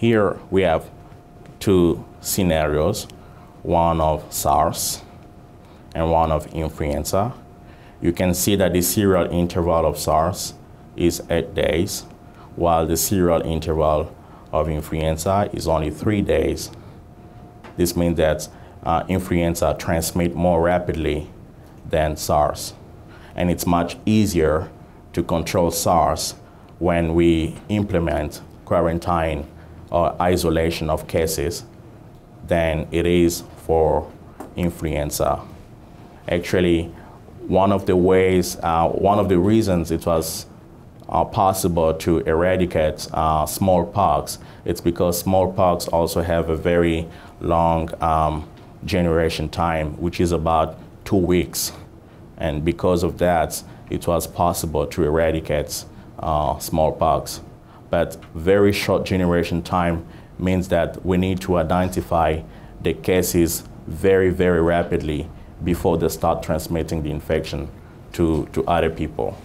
Here we have two scenarios, one of SARS and one of influenza. You can see that the serial interval of SARS is 8 days, while the serial interval of influenza is only 3 days. This means that influenza transmits more rapidly than SARS. And it's much easier to control SARS when we implement quarantine or isolation of cases than it is for influenza. Actually, one of the reasons it was possible to eradicate smallpox, it's because smallpox also have a very long generation time, which is about 2 weeks. And because of that, it was possible to eradicate smallpox. But very short generation time means that we need to identify the cases very, very rapidly before they start transmitting the infection to other people.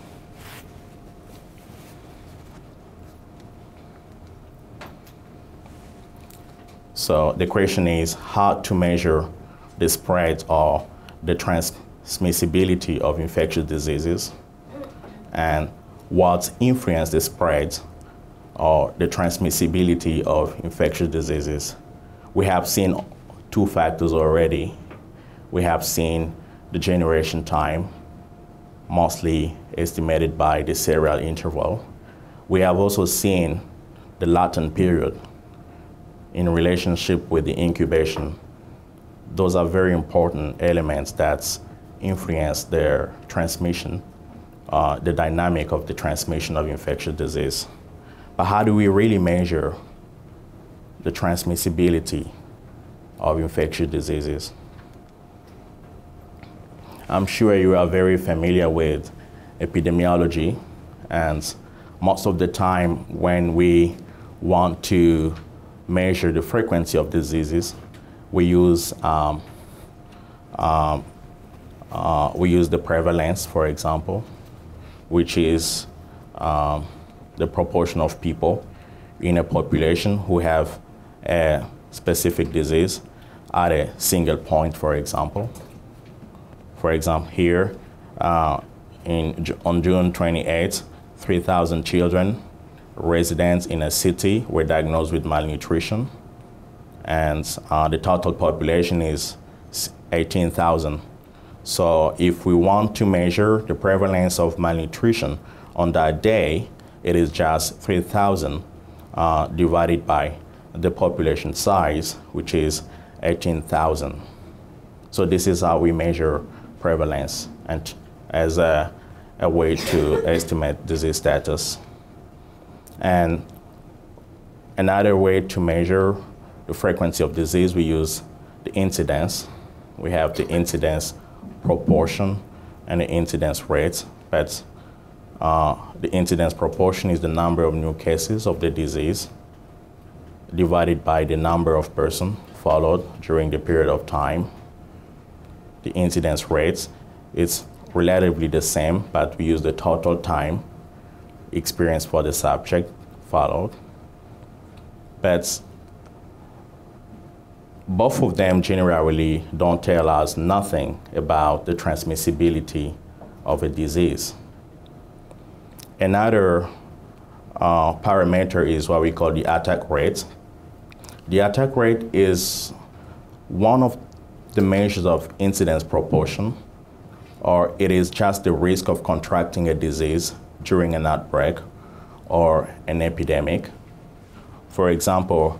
So the question is how to measure the spread or the transmissibility of infectious diseases, and what influences the spread or the transmissibility of infectious diseases. We have seen two factors already. We have seen the generation time, mostly estimated by the serial interval. We have also seen the latent period in relationship with the incubation. Those are very important elements that influence their transmission, the dynamic of the transmission of infectious disease. But how do we really measure the transmissibility of infectious diseases? I'm sure you are very familiar with epidemiology, and most of the time when we want to measure the frequency of diseases, we use the prevalence, for example, which is the proportion of people in a population who have a specific disease at a single point, for example. For example, here on June 28th, 3,000 children residents in a city were diagnosed with malnutrition, and the total population is 18,000. So if we want to measure the prevalence of malnutrition on that day, it is just 3,000 divided by the population size, which is 18,000. So this is how we measure prevalence and as a way to estimate disease status. And another way to measure the frequency of disease, we use the incidence. We have the incidence proportion and the incidence rate, but the incidence proportion is the number of new cases of the disease divided by the number of persons followed during the period of time. The incidence rate is relatively the same, but we use the total time experienced for the subject followed. But both of them generally don't tell us nothing about the transmissibility of a disease. Another parameter is what we call the attack rate. The attack rate is one of the measures of incidence proportion, or it is just the risk of contracting a disease during an outbreak or an epidemic. For example,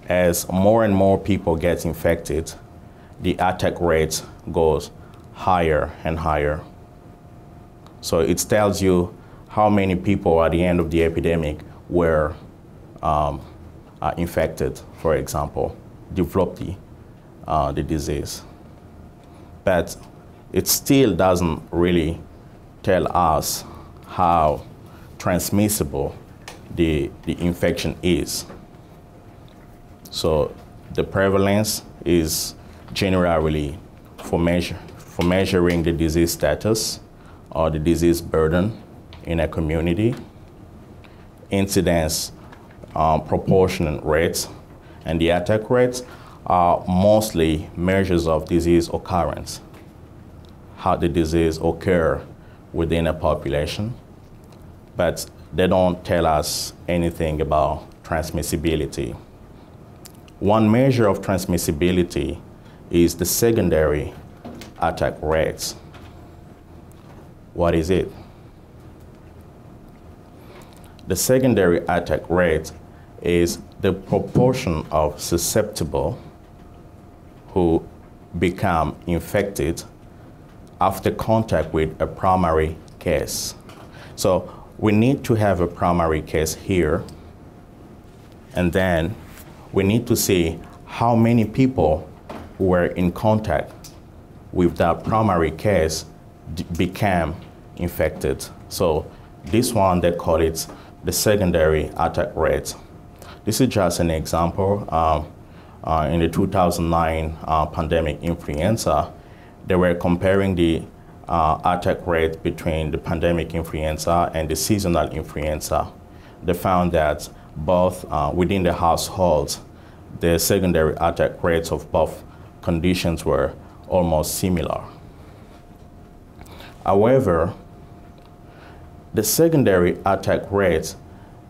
as more and more people get infected, the attack rate goes higher and higher. So it tells you how many people at the end of the epidemic were infected, for example, developed the disease. But it still doesn't really tell us how transmissible the infection is. So the prevalence is generally for measuring the disease status or the disease burden in a community. Incidence proportion rates and the attack rates are mostly measures of disease occurrence, how the disease occur within a population, but they don't tell us anything about transmissibility. One measure of transmissibility is the secondary attack rates. What is it? The secondary attack rate is the proportion of susceptible who become infected after contact with a primary case. So we need to have a primary case here, and then we need to see how many people who were in contact with that primary case became infected. So this one, they call it the secondary attack rate. This is just an example. In the 2009 pandemic influenza, they were comparing the attack rate between the pandemic influenza and the seasonal influenza. They found that both within the households, the secondary attack rates of both conditions were almost similar. However, the secondary attack rate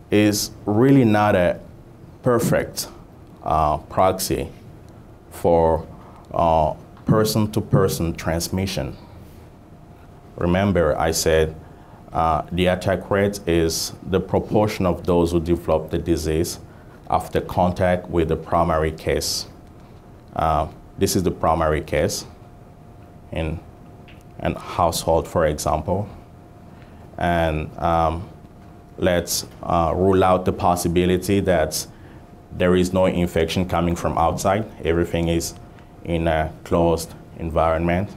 is really not a perfect proxy for person-to-person transmission. Remember, I said the attack rate is the proportion of those who develop the disease after contact with the primary case. This is the primary case in a household, for example. And let's rule out the possibility that there is no infection coming from outside. Everything is in a closed environment.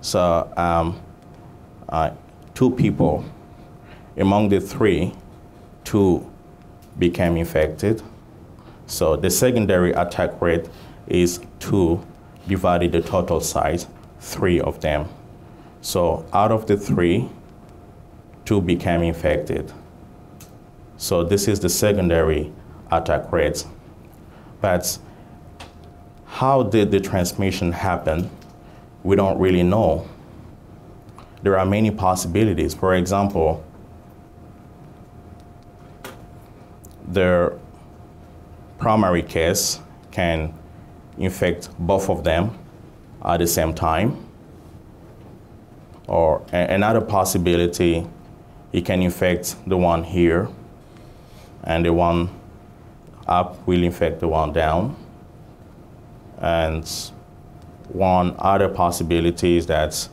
So 2 people, among the 3, 2 became infected. So the secondary attack rate is 2 divided the total size, 3 of them. So out of the 3, 2 became infected. So this is the secondary attack rate. But how did the transmission happen? We don't really know. There are many possibilities. For example, the primary case can infect both of them at the same time. Or another possibility, it can infect the one here, and the one up will infect the one down. And one other possibility is that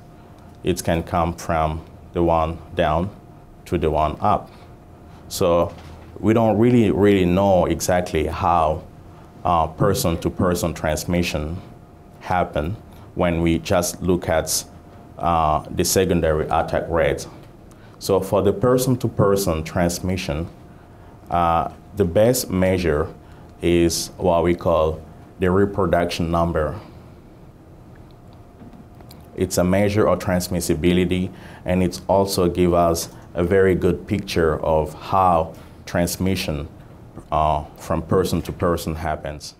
it can come from the one down to the one up. So we don't really know exactly how person-to-person transmission happen when we just look at the secondary attack rate. So for the person-to-person transmission, the best measure is what we call the reproduction number. It's a measure of transmissibility, and it also gives us a very good picture of how transmission from person to person happens.